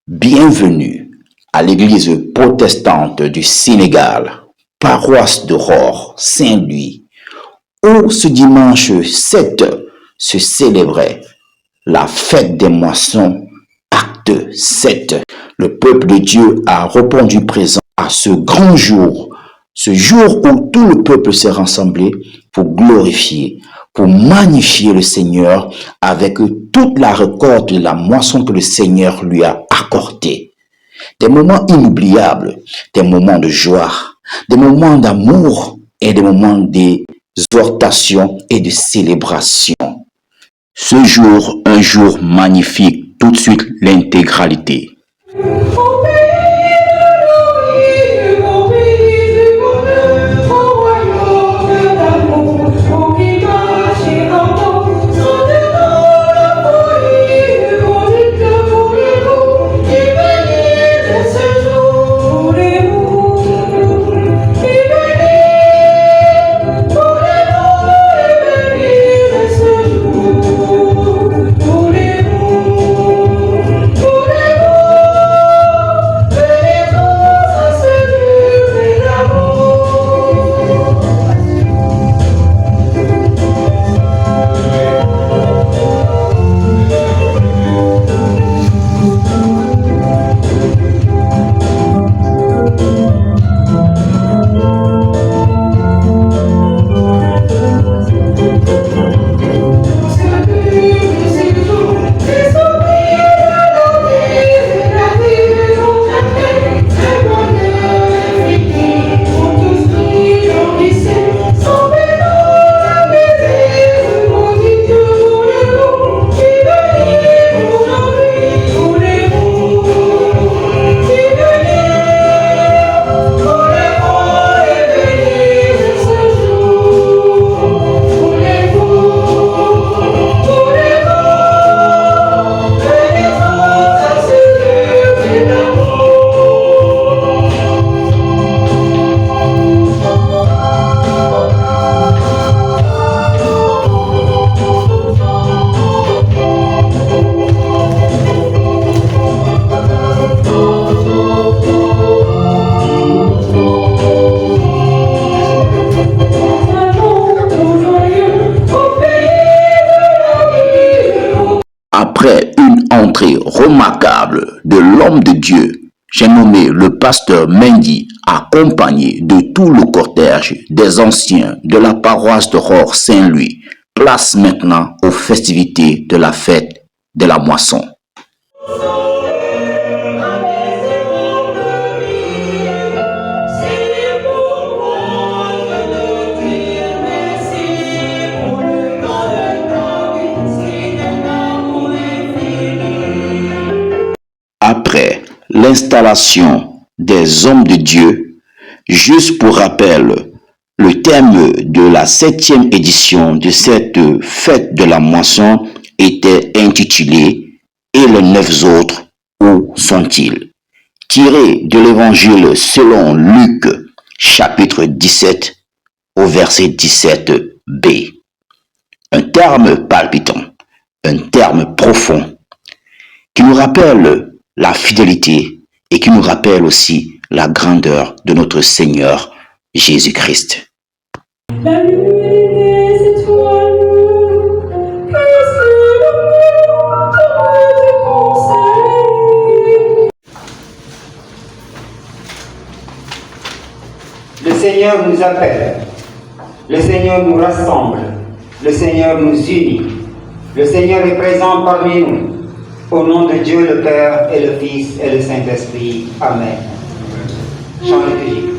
Bienvenue à l'église protestante du Sénégal, paroisse d'Aurore, Saint-Louis, où ce dimanche 7 se célébrait la fête des moissons, acte 7. Le peuple de Dieu a répondu présent à ce grand jour, ce jour où tout le peuple s'est rassemblé pour glorifier, pour magnifier le Seigneur avec toute la récolte de la moisson que le Seigneur lui a accordée. Des moments inoubliables, des moments de joie, des moments d'amour et des moments d'exhortation et de célébration. Ce jour, un jour magnifique, tout de suite l'intégralité. Après une entrée remarquable de l'homme de Dieu, j'ai nommé le pasteur Mendy, accompagné de tout le cortège des anciens de la paroisse d'Aurore Saint-Louis. Place maintenant aux festivités de la fête de la moisson. Après l'installation des hommes de Dieu, juste pour rappel, le thème de la 7e édition de cette fête de la moisson était intitulé « Et les 9 autres, où sont-ils » tiré de l'évangile selon Luc, chapitre 17, au verset 17b. Un terme palpitant, un terme profond, qui nous rappelle la fidélité et qui nous rappelle aussi la grandeur de notre Seigneur Jésus-Christ. La nuit des étoiles, qu'est-ce que le monde te conseille? Le Seigneur nous appelle, le Seigneur nous rassemble, le Seigneur nous unit, le Seigneur est présent parmi nous. Au nom de Dieu le Père et le Fils et le Saint-Esprit. Amen. Chant liturgique.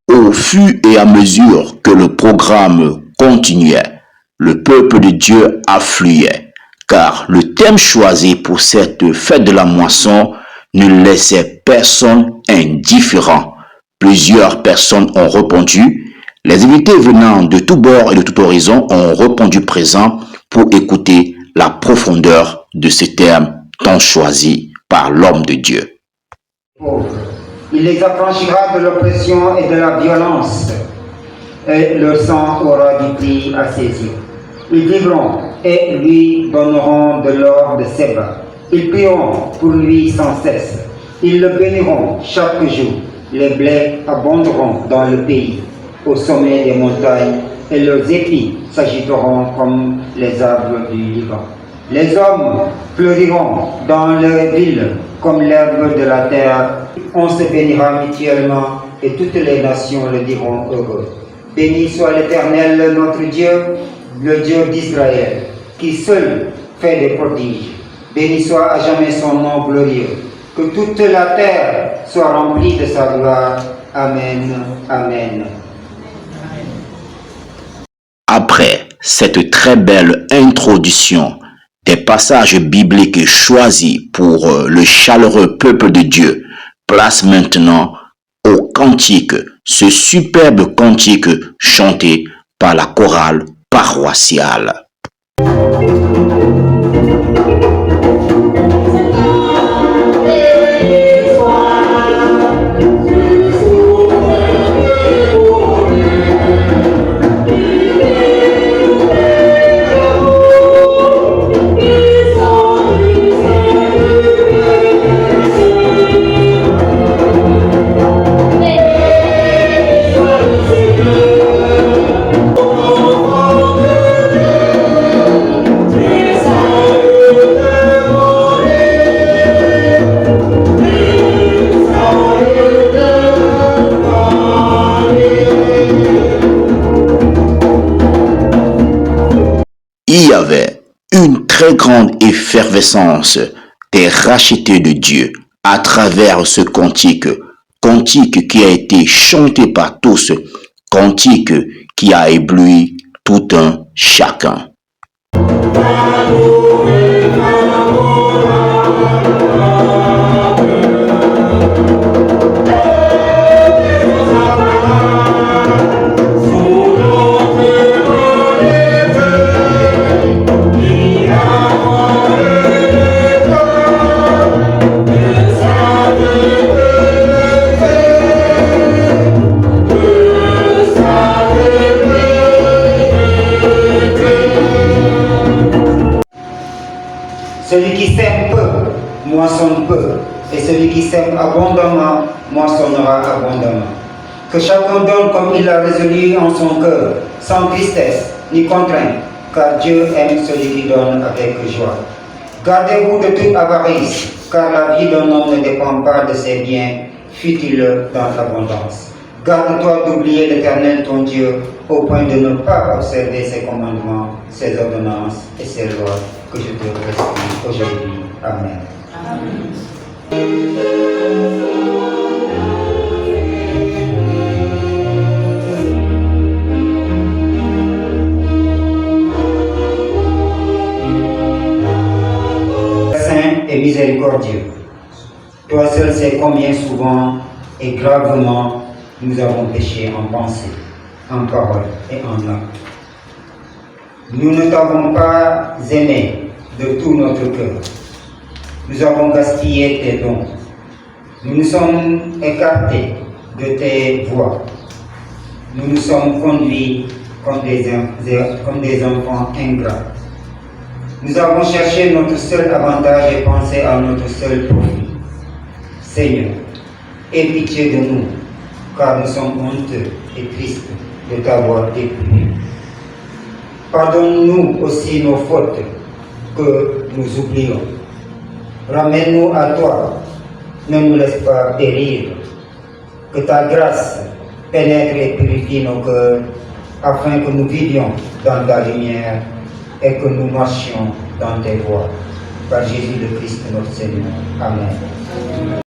Au fur et à mesure que le programme continuait, le peuple de Dieu affluait, car le thème choisi pour cette fête de la moisson ne laissait personne indifférent. Plusieurs personnes ont répondu. Les invités venant de tous bords et de tout horizon ont répondu présent pour écouter la profondeur de ce terme tant choisi par l'homme de Dieu. Il les affranchira de l'oppression et de la violence, et leur sang aura du prix à ses yeux. Ils vivront et lui donneront de l'or de Séba. Ils prieront pour lui sans cesse. Ils le béniront chaque jour. Les blés abonderont dans le pays, au sommet des montagnes, et leurs épis s'agiteront comme les arbres du Liban. Les hommes fleuriront dans leurs villes comme l'herbe de la terre. On se bénira mutuellement et toutes les nations le diront heureux. Béni soit l'Éternel, notre Dieu, le Dieu d'Israël, qui seul fait des prodiges. Béni soit à jamais son nom glorieux. Que toute la terre soit remplie de sa gloire. Amen. Amen. Après cette très belle introduction des passages bibliques choisis pour le chaleureux peuple de Dieu, place maintenant au cantique, ce superbe cantique chanté par la chorale paroissiale. Il y avait une très grande effervescence des rachetés de Dieu à travers ce cantique, cantique qui a été chanté par tous, cantique qui a ébloui tout un chacun. Celui qui sème peu, moissonne peu, et celui qui sème abondamment, moissonnera abondamment. Que chacun donne comme il l'a résolu en son cœur, sans tristesse ni contrainte, car Dieu aime celui qui donne avec joie. Gardez-vous de toute avarice, car la vie d'un homme ne dépend pas de ses biens, fût-il dans l'abondance. Garde-toi d'oublier l'Éternel ton Dieu, au point de ne pas observer ses commandements, ses ordonnances et ses lois que je te prescris aujourd'hui. Amen. Saint et miséricordieux, toi seul sais combien souvent et gravement nous avons péché en pensée, en parole et en acte. Nous ne t'avons pas aimé de tout notre cœur. Nous avons gaspillé tes dons. Nous nous sommes écartés de tes voies. Nous nous sommes conduits comme des enfants ingrats. Nous avons cherché notre seul avantage et pensé à notre seul profit. Seigneur, aie pitié de nous, car nous sommes honteux et tristes de t'avoir dépouillé. Pardonne-nous aussi nos fautes que nous oublions. Ramène-nous à toi, ne nous laisse pas périr. Que ta grâce pénètre et purifie nos cœurs, afin que nous vivions dans ta lumière et que nous marchions dans tes voies. Par Jésus le Christ notre Seigneur. Amen.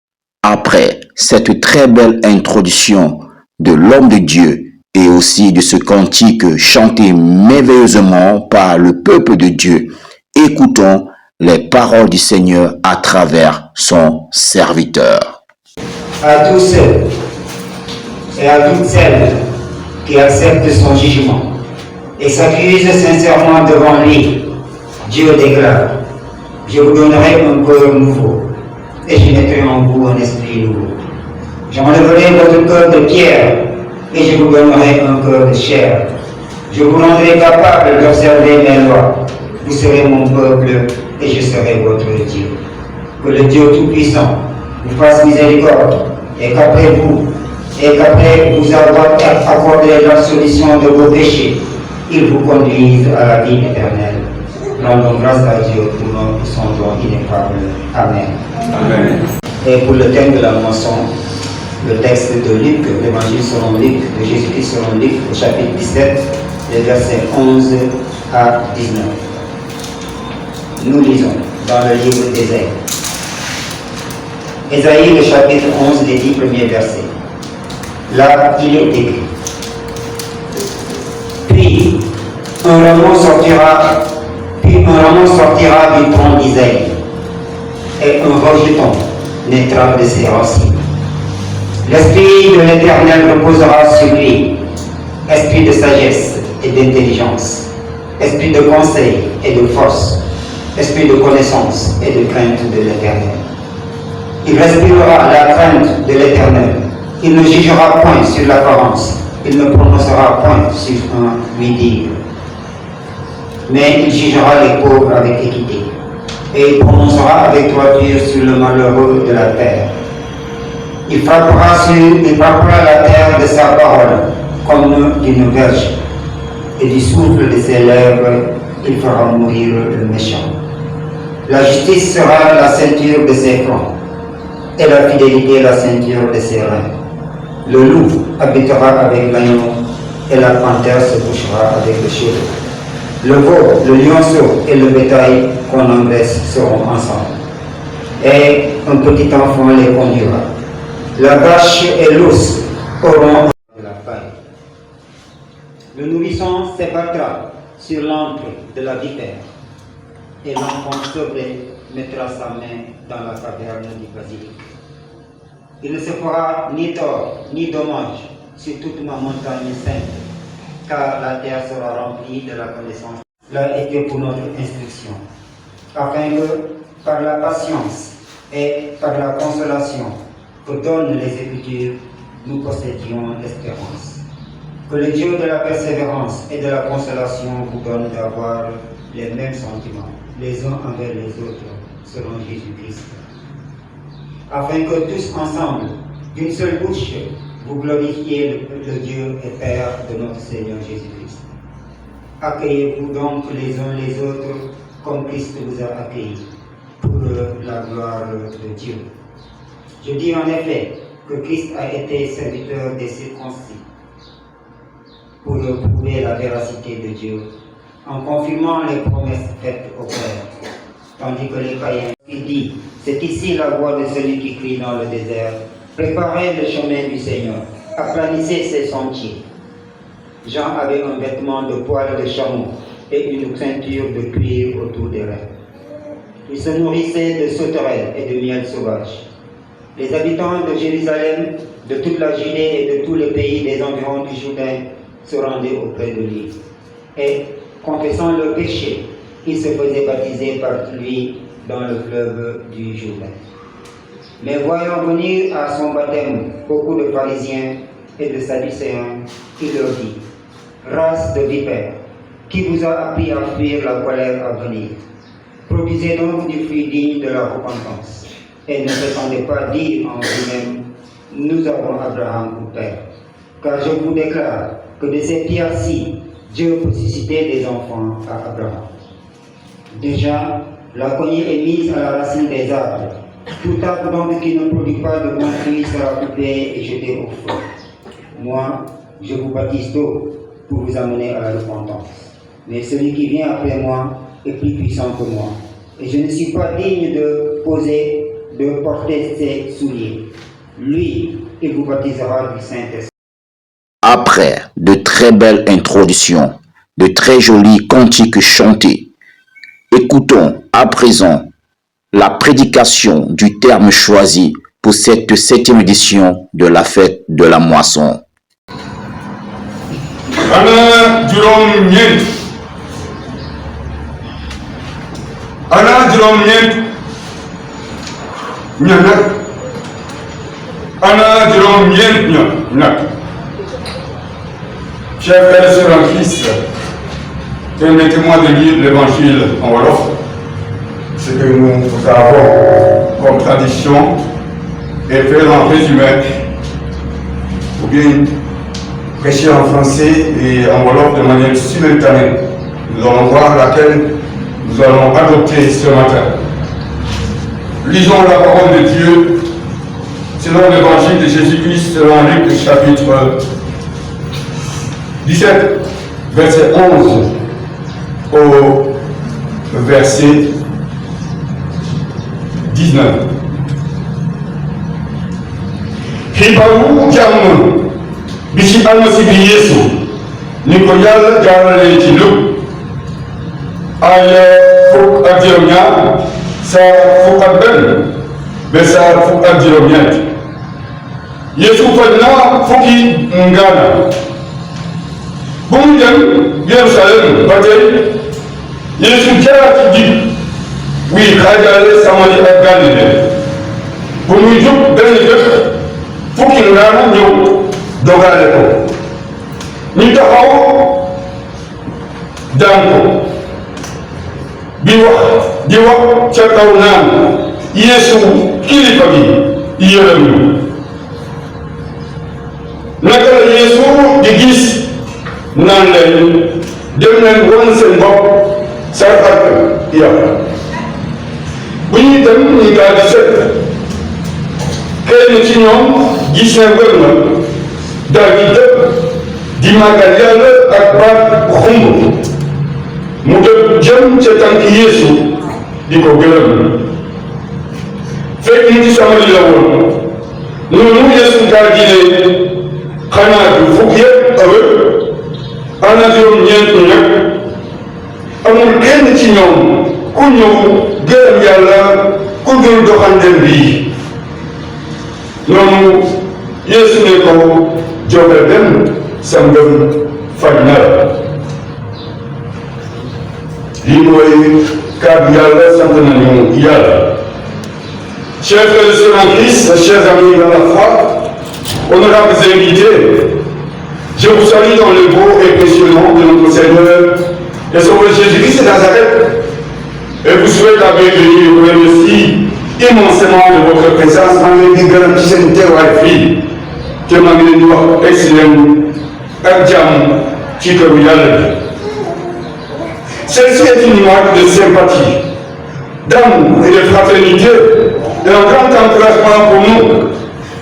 Après cette très belle introduction de l'homme de Dieu et aussi de ce cantique chanté merveilleusement par le peuple de Dieu, écoutons les paroles du Seigneur à travers son serviteur. À tous ceux et à toutes celles qui acceptent son jugement et s'accusent sincèrement devant lui, Dieu déclare, je vous donnerai un cœur nouveau et je mettrai en vous un esprit nouveau. J'enlèverai votre cœur de pierre et je vous donnerai un cœur de chair. Je vous rendrai capable d'observer mes lois. Vous serez mon peuple et je serai votre Dieu. Que le Dieu Tout-Puissant vous fasse miséricorde et qu'après vous avoir accordé l'absolution de vos péchés, il vous conduise à la vie éternelle. Rendons grâce à Dieu pour son don ineffable. Amen. Amen. Et pour le thème de la moisson, le texte de Luc, l'évangile selon Luc, de Jésus-Christ selon Luc, au chapitre 17, les versets 11 à 19. Nous lisons dans le livre d'Ésaïe. Ésaïe, le chapitre 11, les 10 premiers versets. Là, il est écrit. Puis un rameau sortira du tronc d'Isaïe, et un rejeton naîtra de ses racines. L'Esprit de l'Éternel reposera sur lui, esprit de sagesse et d'intelligence, esprit de conseil et de force, esprit de connaissance et de crainte de l'Éternel. Il respirera la crainte de l'Éternel. Il ne jugera point sur l'apparence, il ne prononcera point sur un oui-dire. Mais il jugera les pauvres avec équité, et il prononcera avec droiture sur le malheureux de la terre. Il frappera la terre de sa parole comme d'une verge, et du souffle de ses lèvres, il fera mourir le méchant. La justice sera la ceinture de ses flancs, et la fidélité la ceinture de ses reins. Le loup habitera avec l'agneau, et la panthère se couchera avec le chevreau. Le veau, le lionceau et le bétail qu'on engraisse seront ensemble, et un petit enfant les conduira. La vache et l'ours auront de la paille. Le nourrisson s'ébattra sur l'antre de la vipère, et l'enfant sevré mettra sa main dans la caverne du basilic. Il ne se fera ni tort ni dommage sur toute ma montagne sainte, car la terre sera remplie de la connaissance. Cela était pour notre instruction, afin que, par la patience et par la consolation que donnent les Écritures, nous possédions l'espérance. Que le Dieu de la persévérance et de la consolation vous donne d'avoir les mêmes sentiments, les uns envers les autres, selon Jésus-Christ. Afin que tous ensemble, d'une seule bouche, vous glorifiez le Dieu et Père de notre Seigneur Jésus-Christ. Accueillez-vous donc les uns les autres comme Christ vous a accueillis, pour la gloire de Dieu. Je dis en effet que Christ a été serviteur des circoncis pour prouver la véracité de Dieu, en confirmant les promesses faites au Père, tandis que les païens, il dit, c'est ici la voix de celui qui crie dans le désert, préparez le chemin du Seigneur, aplanissez ses sentiers. Jean avait un vêtement de poil de chameau et une ceinture de cuir autour des reins. Il se nourrissait de sauterelles et de miel sauvage. Les habitants de Jérusalem, de toute la Judée et de tout le pays des environs du Jourdain se rendaient auprès de lui. Et, confessant le péché, ils se faisaient baptiser par lui dans le fleuve du Jourdain. Mais voyant venir à son baptême beaucoup de pharisiens et de sadducéens, il leur dit, race de vipères, qui vous a appris à fuir la colère à venir? Produisez donc du fruit digne de la repentance, et ne prétendez pas dire en vous-même, nous avons Abraham pour père. Car je vous déclare que de ces pierres-ci, Dieu peut susciter des enfants à Abraham. Déjà, la cognée est mise à la racine des arbres. Tout arbre donc qui ne produit pas de bon fruit sera coupé et jeté au feu. Moi, je vous baptise d'eau pour vous amener à la repentance. Mais celui qui vient après moi est plus puissant que moi. Et je ne suis pas digne de porter ses souliers. Lui, il vous baptisera du Saint-Esprit. Après de très belles introductions, de très jolis cantiques chantés, écoutons à présent la prédication du terme choisi pour cette 7e édition de la fête de la moisson. Ana juróom ñeent juróom-ñeent ña nag ana juróom-ñeent ña nag chers frères et sœurs en Christ, permettez-moi de lire l'évangile en wolof, ce que nous avons comme tradition, et faire en résumé, ou bien prêcher en français et en wolof de manière simultanée. Nous allons voir laquelle nous allons adopter ce matin. Lisons la parole de Dieu selon l'évangile de Jésus-Christ selon Luc chapitre 17, verset 11 au verset 19. Xibaaru jàmm bi ci almasi bi Yeesu ni ko Yàlla jaarale ci Luk aaya fukk ak juróom-ñaar saar fukk ak benn ba saar fukk ak juróom-ñeent. Yeesu faj na fukki ngaana bu mu dem Yerusalem ba tey Yeesu jaar ci digg wuy xaajale Samari ak Galile bu muy jóg benn dëkk fukki ngaana ñëw dogale ko ñu taxaw daan ko di wax ca kaw naan Yeesu kilifa gi yërëm ñu. Naka la Yeesu di gis naan leen dem leen wan seen bopp sarxal yàlla bu ñuy dem ñu daal di set kenn ci ñoom gis na wér na daal di dëpp di màggal Yàlla ak baat bu xumb mu dëpp jëm ca tànk Yeesu di ko gërëm fekk mu ci Samari la woon noonu Yeesu daal di ne xanaa du fukk yëpp awet ana juróom-ñeent nag amul kenn ci ñoom ku ñëw gërëm Yàlla ku dul doxandem bii noonu Yeesu ne ko jógal dem sa ngëm faj na la. lii mooy kàddu Yàlla sant nañu Yàlla. Chers frères et sœurs en Christ, chers amis dans la foi, honorables invités, je vous salue dans le beau et précieux nom de notre Seigneur et Sauveur Jésus-Christ de Nazareth et vous souhaite la bienvenue et vous remercie immensément de votre présence en l'église de la Sainte Fille que ma ngi leen di wax excellent ak jàmm ci këru Yàlla bi. Celle-ci est une marque de sympathie, d'amour et de fraternité et un grand encouragement pour nous.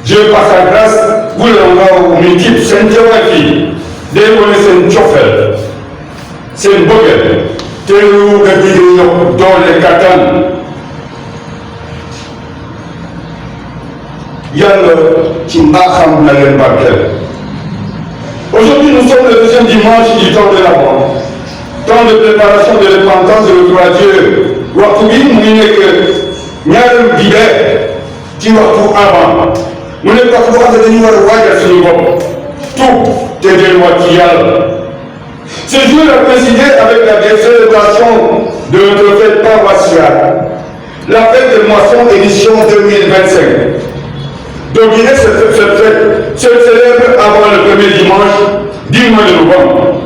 Dieu par sa grâce vous l'envoie aux multiples Sainte Fille day wane seen cofeel seen bëggeel te lu nga di yokk doole kattan. Yàlla ci mbaaxam na leen barkeel. Aujourd'hui nous sommes le deuxième dimanche du temps de l'Avent, temps de préparation de repentance de retour à Dieu. waxtu bi mu ngi nekk ñaareelu dibeer ci waxtu avant mu nekk waxtu boo xam ne dañu war a waajal suñu bopp tuub te delluwaat ci Yàlla. Ce jour a coïncidé avec la célébration de notre fête paroissiale, la fête de moisson édition 2025. Donc cette fête se célèbre avant le premier dimanche du mois de novembre.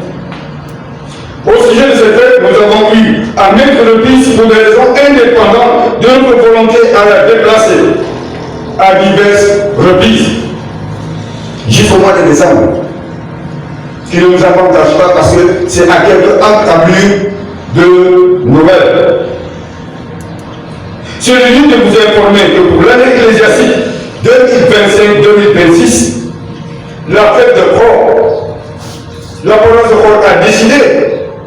Au sujet de cette fête, nous avons eu à maintes reprises, pour des raisons indépendantes de notre volonté à la déplacer à diverses reprises, jusqu'au mois de décembre, qui ne nous avantage pas parce que c'est à quelques encablures de Noël. C'est le lieu de vous informer que pour l'année ecclésiastique 2025-2026, la fête de Port, la paroisse de Port a décidé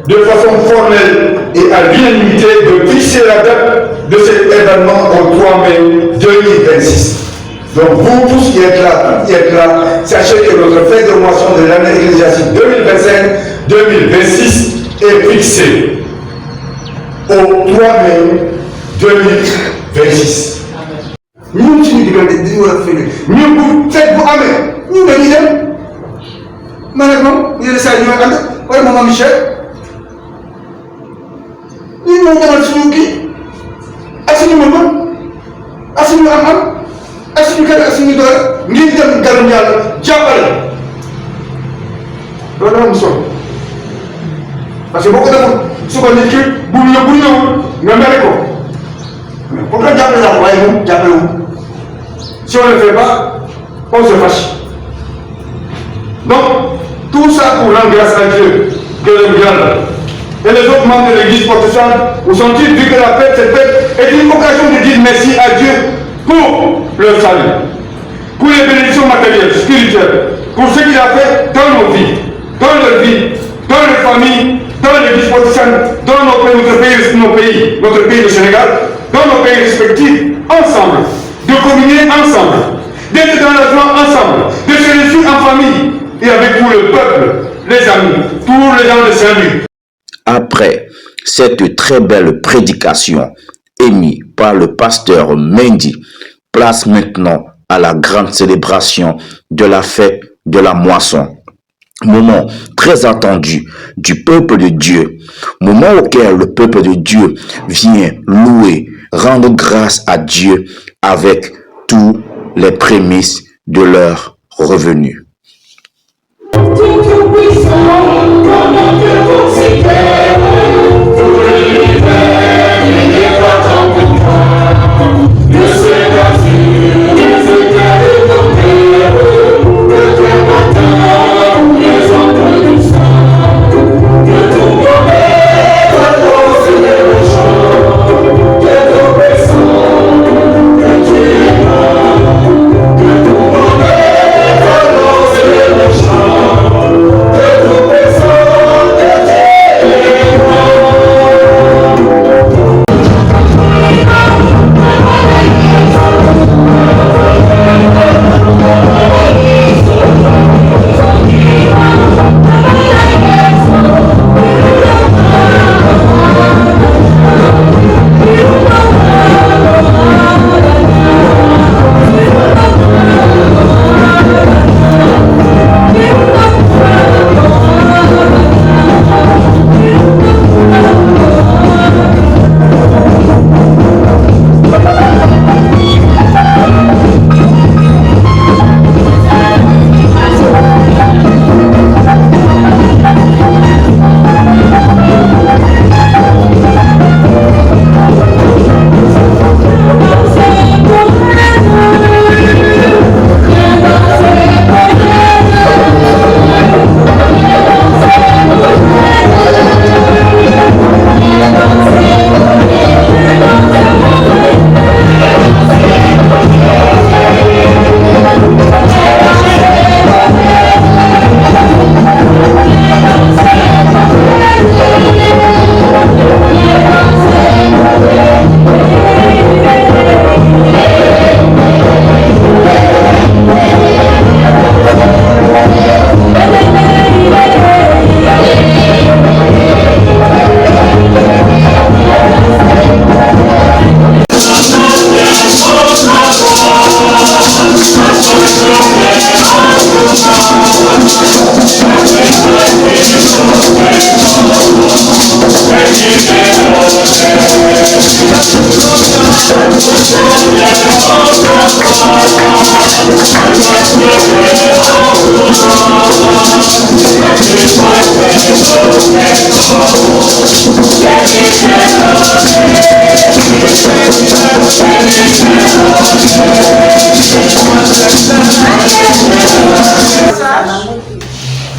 de façon formelle et à l'unanimité de fixer la date de cet événement au 3 mai 2026. Donc vous tous qui êtes là, sachez que notre fête de moisson de l'année ecclésiastique 2025-2026 est fixée au 3 mai 2026. ñun suñu diggante dañu war a fekk ñun bu fekk bu amee ñun dañuy dem man ak moom yenn saa yi ñooy ànd wala moom Michel ñun ñoo demal suñu kii asuñu mën-mën asuñu am-am asuñu kër asuñu doole ngir dem gàllum yàlla jàppale loolu dafa am solo parce que boo ko defoon su ko nit ki bu ñëwul nga mere ko mais pour que jàppale la waaye moom jàppale wu si on ne le fait pas on se fâche donc tout ça pour rendre grâce à Dieu que le diable et les autres membres de l'église protestante où sont-ils vu que la fête, cette fête est une occasion de dire merci à Dieu pour le salut, pour les bénédictions matérielles, spirituelles, pour ce qu'il a fait dans nos vies, dans leur vie, dans les familles, dans l'église protestante, dans notre pays, le Sénégal, dans nos pays respectifs, ensemble, de communier ensemble, d'être dans la joie ensemble, de se réunir en famille et avec tout le peuple, les amis, tous les gens de Saint-Louis. Après cette très belle prédication émise par le pasteur Mendy, place maintenant à la grande célébration de la fête de la moisson. Moment très attendu du peuple de Dieu, moment auquel le peuple de Dieu vient louer, rendre grâce à Dieu avec tous les prémices de leurs revenus.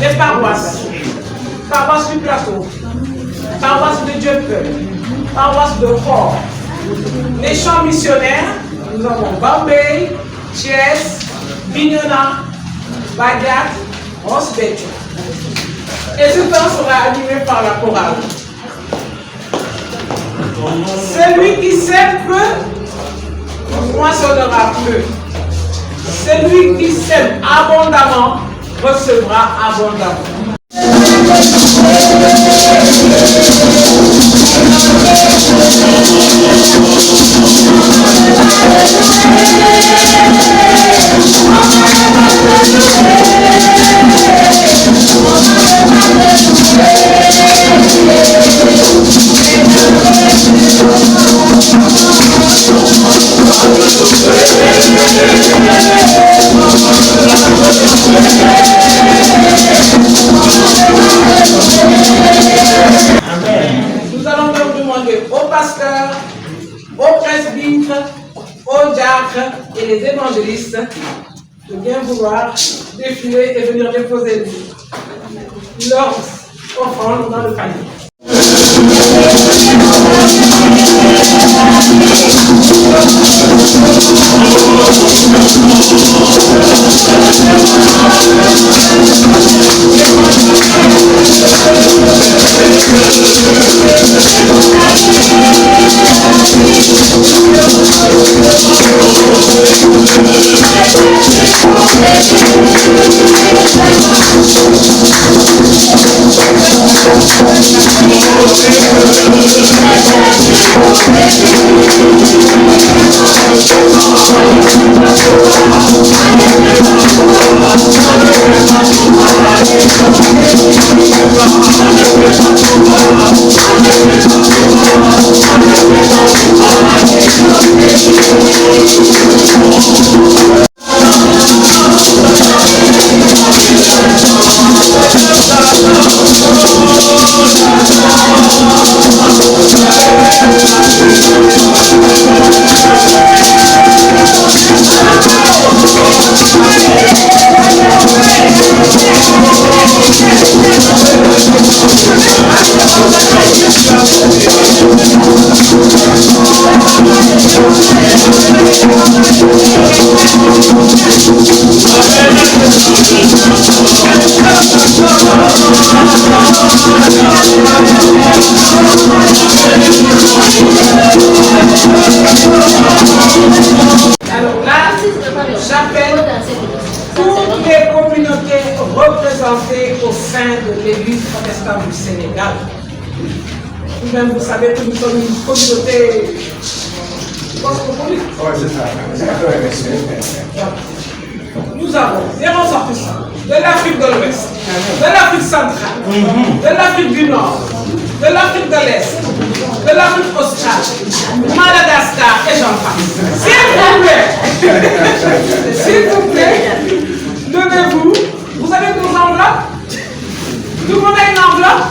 Les paroisses du plateau, paroisse de Dieu-Peuple, paroisse de Fort, les champs missionnaires, nous avons Bambay, Thiès, Bignona, Bagat, Rosbeth. Et ce temps sera animé par la chorale. Celui qui sème peu, moissonnera peu. Celui qui sème abondamment, recevra abondamment. Nous allons donc demander aux pasteurs, aux presbytres, aux diacres et les évangélistes de bien vouloir défiler et venir déposer leurs offrandes dans le panier. Alors là, j'appelle toutes les communautés représentées au sein de l'Église protestante du Sénégal. Vous-même, vous savez que nous sommes une communauté cosmopolite. Nous avons des ressortissants de l'Afrique de l'Ouest, de l'Afrique centrale, de l'Afrique du Nord, de l'Afrique de l'Est, de l'Afrique australe, Madagascar et j'en passe. S'il vous plaît, levez-vous. Vous avez vos enveloppes? Tout le monde a une enveloppe?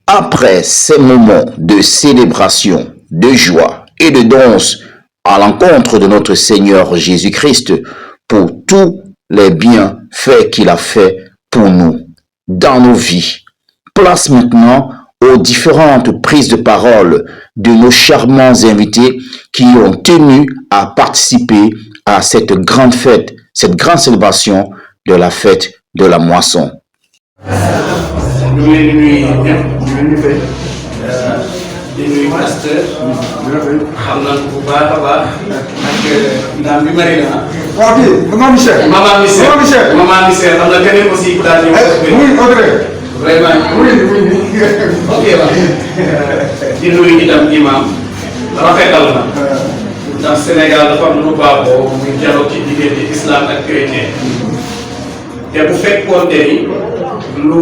Après ces moments de célébration, de joie et de danse à l'encontre de notre Seigneur Jésus-Christ pour tous les bienfaits qu'il a fait pour nous dans nos vies, place maintenant aux différentes prises de parole de nos charmants invités qui ont tenu à participer à cette grande fête, cette grande célébration de la fête de la moisson. ñu ngi leen di nuyu ñëpp di nuyu pasteur xam nañ bu baax a baax ak ndam bi mari na waaw kii maman Michel. maman Michel maman Michel xam na keneen aussi daal ñëw oui Audrey. vraiment oui. ok waaw di nuyu itam imam rafetal na ndax Sénégal dafa am lu baaxoo muy dialogue ci diggante islam ak chrétien te bu fekkoonte ni lu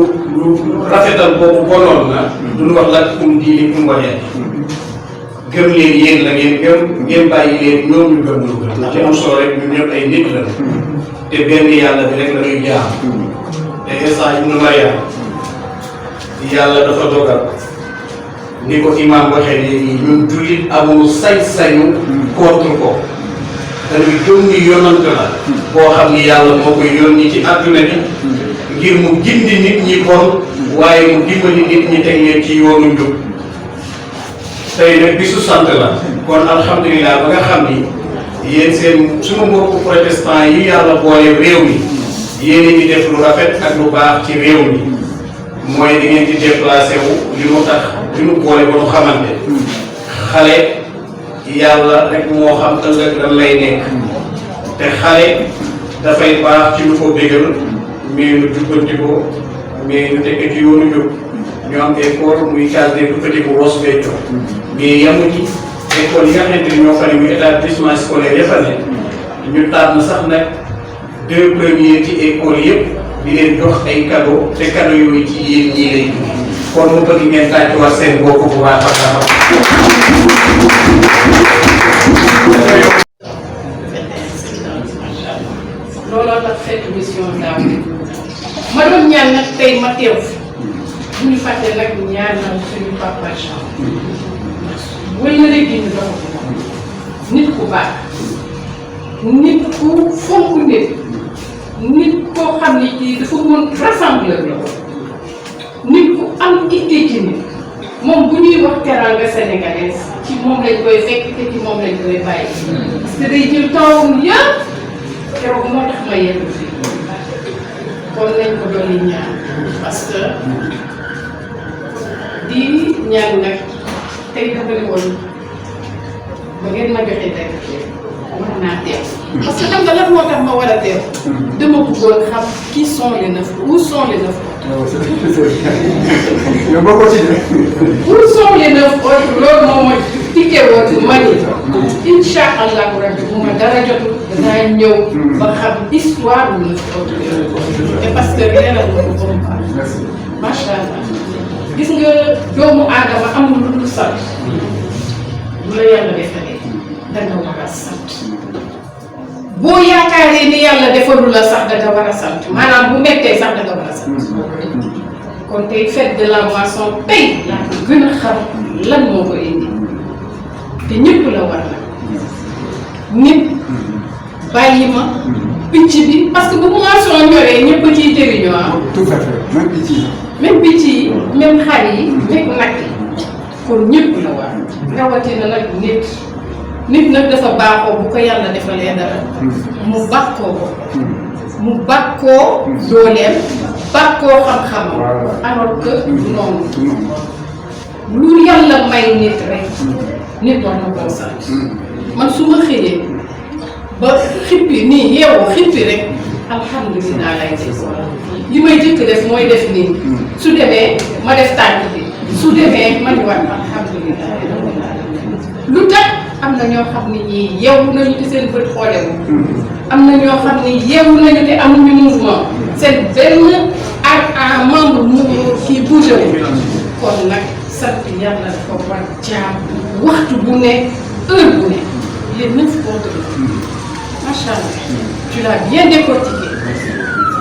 rafetal boobu bonoon na duñu wax la kum diini kum wañee gëm leen yéen la ngeen gëm ngeen bàyyi leen ñoom ñu gëm lu gëm ci am solo rek ñun ñëpp ay nit la te benn yàlla bi rek la ñuy jaam te Isa ibnu Maryam yàlla dafa dogal ni ko imam waxee léegi ñun jullit amul sañ-sañu contre ko dañuy gëm ni yonant la boo xam ni yàlla moo koy yónni ci àdduna bi ngir mu gindi nit ñi bon waaye mu dimbali nit ñi teg leen ci yoonu njub tey nag bisu sant la kon alhamdulilah ba nga xam ni yéen seen suñu mbokku protestant yi yàlla boole réew mi yéen a ngi def lu rafet ak lu baax ci réew mi mooy da ngeen di déplacé wu li mu tax li mu boole ba nu xamante xale yàlla rek moo xam ëllëg lan lay nekk te xale dafay baax ci lu ko bégal mais nu jubbanti ko mais nu tekk ci yoonu jóg ñu am école muy case des petits bu Ross Béthio mais yamu ci école yi nga xamante ni ñoo fa ne muy établissement scolaire ya fa ne ñu tànn sax nag 2 premiers ci école yëpp di leen jox ay cadeau te cadeau yooyu ci yéen ñii lay dugg kon mu bëgg ngeen tàccuwaat seen bopp bu baax a baax. looloo tax fekk mission daaw ma doon ñaan nag tey ma teew bu ñu fàtte nag ñaanal suñu papa Jean wëy na rek ñu dox nit ku baax nit ku fonk nit koo xam ne kii dafa mën rassembleur la nit ku am itte ci nit moom bu ñuy wax teranga sénégalaise ci moom lañ koy fekk te ci moom lañ koy bàyyi parce que day jël temps yëpp keroog moo tax ma yegg fii kon nañ ko dolli ñaan parce que di ñaan nag tey dafa ne woon ba ngeen ma joxe dëgg war naa teew parce que xam nga lan moo tax ma war a teew dama bëggoon xam qui sont les 9 où sont les 9 autres où sont les 9 autres loolu moom ma tikkee woon ma ni incha allahu rabbi bu ma dara jotul danaa ñëw ba xam histoire bu 9 autres te parce que leeral na ko borom baax macha allah gis nga doomu aadama amul lu dul sant bu la yàlla defalee danga war a sant boo yaakaaree ni yàlla defalu la sax danga war a sant maanaam bu mettee sax danga war a sant kon tey fête de la moisson tey laa ko gën a xam lan moo ko indi te ñëpp la war na nit bàyyi ma picc bi parce que bu moisson ñoree ñëpp a ciy jëriñoo am. tout à fait même picc yi. même picc yi même xar yi même nag yi kon ñëpp la war rawatina nag nit nag dafa baaxoo bu ko yàlla defalee dara mu bàkkoo ko mu bàkkoo dooleem bàkkoo xam-xamam alors que noonu lu yàlla may nit rek nit war na koo sant man su ma xëyee ba xippi nii yeewu xippi rek alhamdulilah lay def li may jëkk def mooy def nii su demee ma def tànk bi su demee ma ni war alhamdulilah lu tax am na ñoo xam ne ñii yeewu nañu te seen bët xoolewu am na ñoo xam ne yeewu nañu te amuñu mouvement seen benn ak membre mu kii bougé wu kon nag sant yàlla dafa war jaam waxtu bu ne heure bu ne les 9 autres macha allah tu l'as bien décortiqué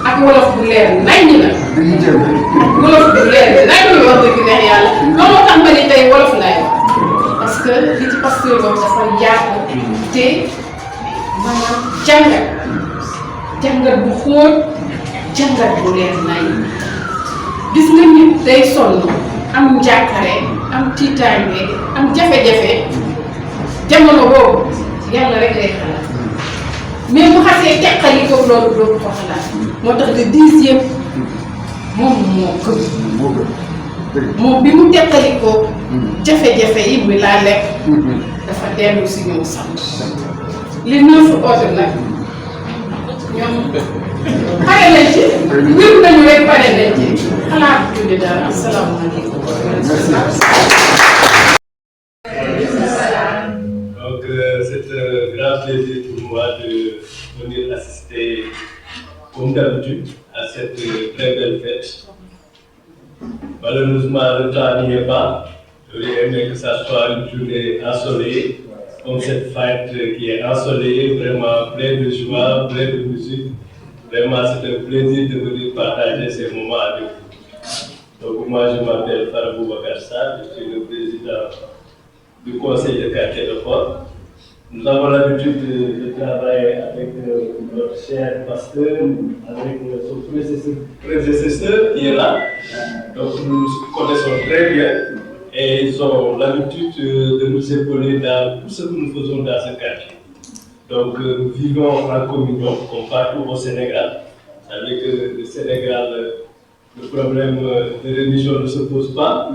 ak wolof bu leer naññ la wolof bu leer naññ wax dëgg neex yàlla looloo tax ma ni tey wolof laay wax parce que li ci pasteur wax dafa yaatu te maanaam jàngat bu xóot jàngat bu leer naññ gis nga nit day sonn am njàkkare am tiitaange am jafe-jafe jamono boobu yàlla rek lay xalaat mais bu xasee teqali ko loolu doo ko xalaat moo tax le 10e moom moo gën moom bi mu teqali ko jafe-jafe yi muy laa lekk dafa dellu si ñëw sant li 9 autres nag ñoom pare nañ ci wér nañu rek pare nañ ci xalaat tudde dara asalaamaaleykum. Donc c'est un grand plaisir pour moi de venir assister comme d'habitude à cette très belle fête. Malheureusement le temps n'y est pas. J'aurais aimé que ça soit une journée ensoleillée, comme cette fête qui est ensoleillée, vraiment pleine de joie, pleine de musique. Vraiment, c'est un plaisir de venir partager ces moments avec vous. Donc, moi, je m'appelle Farabou Bakarsa, je suis le président du conseil de quartier de Fort. Nous avons l'habitude de travailler avec notre cher pasteur, avec son prédécesseur qui est là. Donc, nous nous connaissons très bien. Et ils ont l'habitude de nous épauler dans tout ce que nous faisons dans ce quartier. Donc nous vivons en communion, comme partout au Sénégal. Vous savez que le Sénégal, le problème de religion ne se pose pas.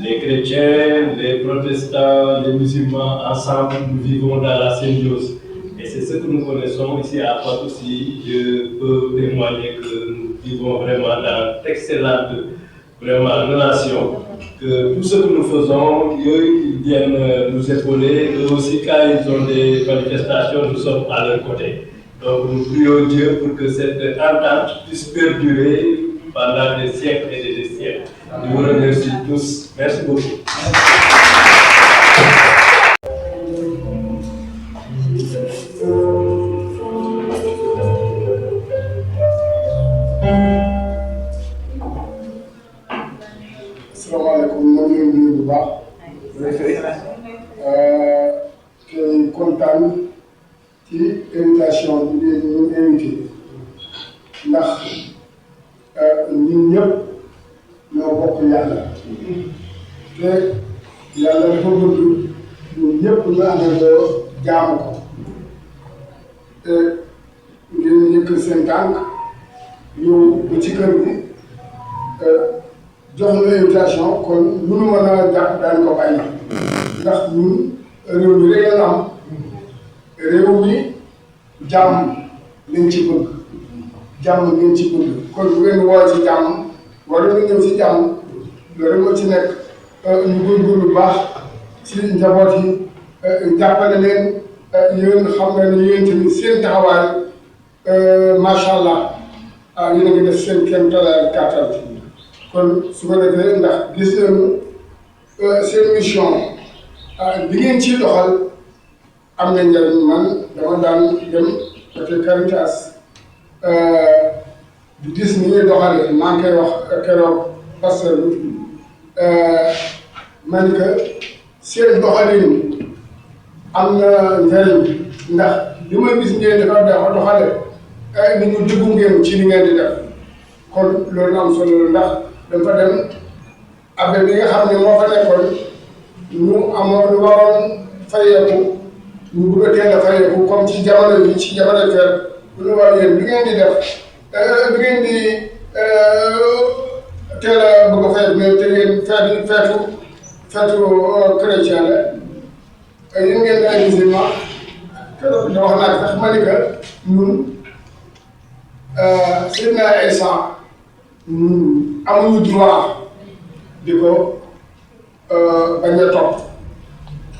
Les chrétiens, les protestants, les musulmans, ensemble, nous vivons dans la symbiose. Et c'est ce que nous connaissons ici à Fort aussi. Je peux témoigner que nous vivons vraiment dans d'excellentes relations. Que tout ce que nous faisons, eux, ils viennent nous épauler. Eux aussi, quand ils ont des manifestations, nous sommes à leur côté. Donc, nous prions Dieu pour que cette entente puisse perdurer pendant des siècles et des siècles. Je vous remercie tous. Merci beaucoup. asalaamaaleykum ñoo ngi leen di nuyu bu baax te kontaan ci invitation bi ñu invité ndax ñun ñëpp ñoo bokk yàlla te yàlla dafa bëgg ñun ñëpp ñu àndandoo jaamu ko te ngeen yëkk seen tànk ñëw ba ci kër gi jox na invitation kon mënu mën a jàpp daan ko bàyyi ndax ñun réew mi rek la am réew mi jàmm lañ ci bëgg jàmm ngeen ci bëgg kon bu ngeen woo ci jàmm wala ñu ñëw ci jàmm loolu moo ci nekk ñu góorgóorlu bu baax ci njaboot yi jàppale leen yéen xam nga ne yéen tamit seen taxawaay macha allah yéen a ngi def seen kéem tolluwaay kàttan kon su ko defee ndax gis nañu seen mission li ngeen ciy doxal am na njëriñ man dama daan dem côté Caritas di gis ni ñuy doxalee maa ngi koy wax keroog pasteur bi man que seen doxalin am na njëriñ ndax li ma gis ngeen di ko doxale nit ñu dugg ngeen ci li ngeen di def kon loolu am solo ndax dafa dem abbé bi nga xam ne moo fa nekkoon ñu amoon lu waroon fayeeku ñu bëgg a teel a fayeeku comme ci jamono yi ci jamono feer bu ñu war yéen bi ngeen di def bi ngeen di teel a bëgg a fayeeku mais te ngeen feetu chrétien la yéen ngeen di ay musulman keroog da wax naa sax ma ni que ñun Seydina Isa amuñu droit di ko bañ a topp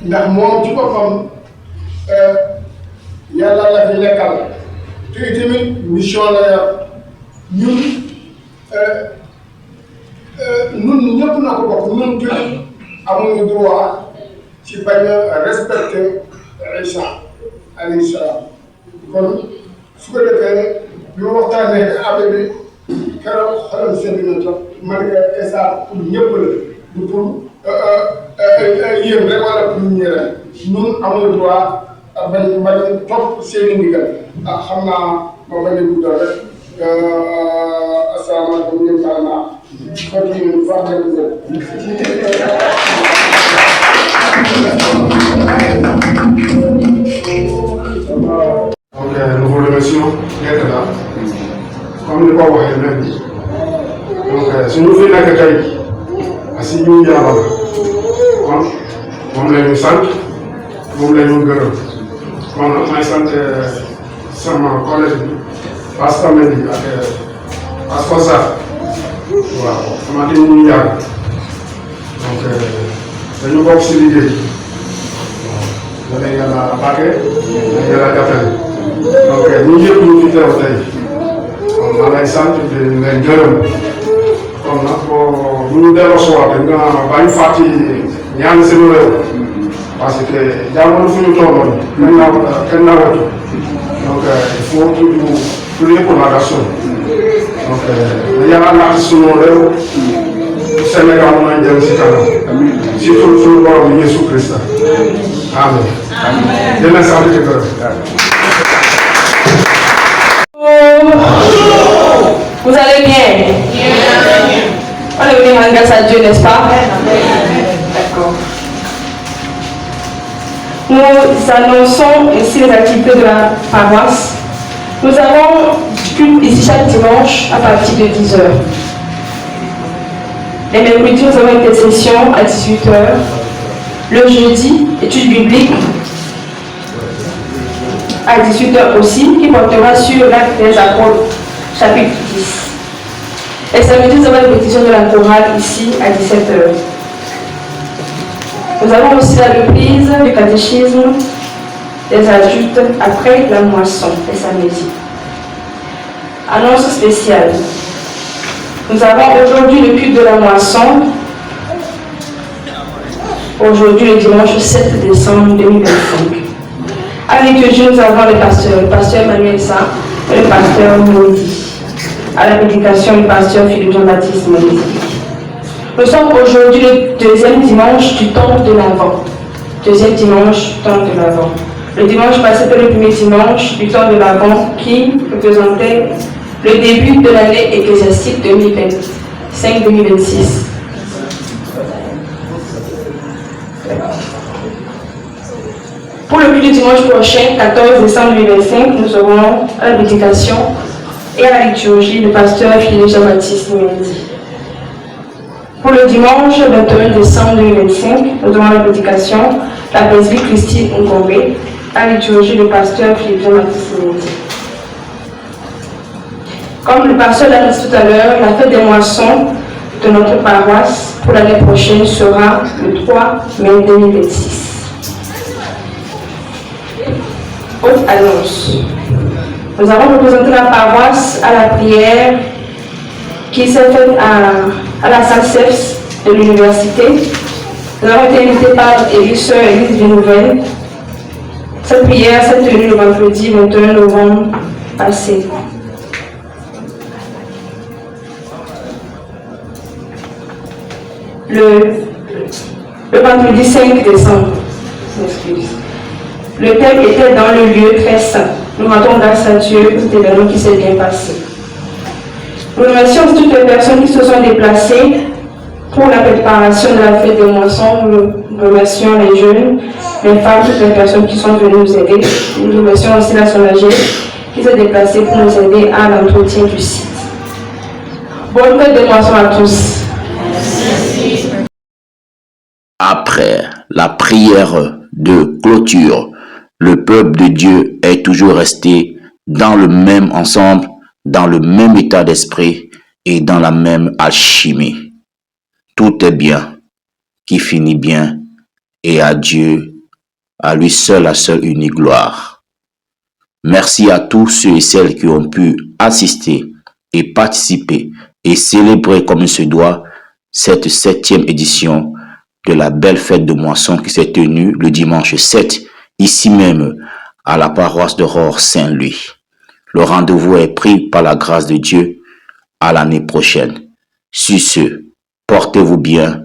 ndax moom ci boppam yàlla la fi nekkal te tamit mission la yor ñun ñëpp na ko bokk ñun tamit amuñu droit ci bañ a respecter Isa alayhi salaam kon su ko defee bi ma waxtaanee abbé bi keroog xoolal seen na trop man que Isa pour ñëpp la du pour yéen rek wala pour ñeneen ñun amul droit bañ topp seen i ndigal xam naa ma bañ a guddal rek asalaamaaleykum ñëpp baal naa continue fàttali ko. Donc nous vous remercions d'être là. Comme ni ko waxee léegi donc suñu fi nekk tey si ñu yàlla la kon moom la ñu sant moom la ñu gërëm kon may sant sama collègue bi Pastor Mendy ak Pastor Sarr waaw xamante ni ñu yàgg donc dañu bokk si liggéey waaw da yàlla bàkke da yàlla jàppale donc ñun yëpp ñu fi teew tey kon maa lay sant di leen gërëm kon nag bu ñu delloo si waat nga bañ fàtti ñaan seen réew parce que jamono fu ñu tolloon kenn nawatu donc il faut prier pour la nation donc yàlla naat suñu réew Sénégal mën a jëm si kanam surtout suñu borom bi Yesu Christ amen dina sant di gërëm. Vous allez bien? On est venu rendre grâce à Dieu, n'est-ce pas? D'accord. Nous annonçons ici les activités de la paroisse. Nous avons du culte ici chaque dimanche à partir de 10h. Les mercredis, nous avons une intercession à 18h. Le jeudi, étude biblique à 18h aussi, qui portera sur l'acte des apôtres, chapitre 10. Et samedi, nous avons une répétition de la chorale ici à 17h. Nous avons aussi la reprise du catéchisme des adultes après la moisson, les samedis. Annonce spéciale. Nous avons aujourd'hui le culte de la moisson. Aujourd'hui, le dimanche 7 décembre 2025. À liturgie, nous avons le pasteur Emmanuel Sa et le pasteur Moïdi. À la prédication, le pasteur Philippe Jean-Baptiste Moïdi. Nous sommes aujourd'hui le deuxième dimanche du temps de l'Avent. Deuxième dimanche du temps de l'Avent. Le dimanche passé était le premier dimanche du temps de l'Avent qui représentait le début de l'année ecclésiastique 2025-2026. Pour le culte du dimanche prochain, 14 décembre 2025, nous aurons à la prédication et à la liturgie le pasteur Philippe Jean-Baptiste Moïdi. Pour le dimanche 21 décembre 2025, nous aurons à la prédication la presbyte Christine Ngombe, à la liturgie le pasteur Philippe Jean-Baptiste Moïdi. Comme le pasteur l'a dit tout à l'heure, la fête des moissons de notre paroisse pour l'année prochaine sera le 3 mai 2026. Autre annonce. Nous avons représenté la paroisse à la prière qui s'est faite à la salle CEPS de l'université. Nous avons été invités par Sœur Élise Vinouvelle. Cette prière s'est tenue le vendredi 21 novembre passé. Le vendredi 5 décembre. Le thème était dans le lieu très saint. Nous rendons grâce à Dieu pour cet événement qui s'est bien passé. Nous remercions toutes les personnes qui se sont déplacées pour la préparation de la fête des moissons. Nous remercions les jeunes, les femmes, toutes les personnes qui sont venues nous aider. Nous remercions aussi la SONAGED qui s'est déplacée pour nous aider à l'entretien du site. Bonne fête des moissons à tous. Après la prière de clôture, le peuple de Dieu est toujours resté dans le même ensemble, dans le même état d'esprit et dans la même alchimie. Tout est bien, qui finit bien, et à Dieu, à lui seul, la seule unique gloire. Merci à tous ceux et celles qui ont pu assister et participer et célébrer comme il se doit cette 7e édition de la belle fête de moisson qui s'est tenue le dimanche 7, ici même à la paroisse d'Aurore Saint-Louis. Le rendez-vous est pris par la grâce de Dieu à l'année prochaine. Sur ce, portez-vous bien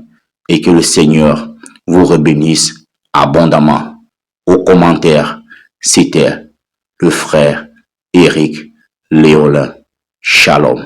et que le Seigneur vous bénisse abondamment. Aux commentaires, c'était le frère Éric Léolin. Shalom.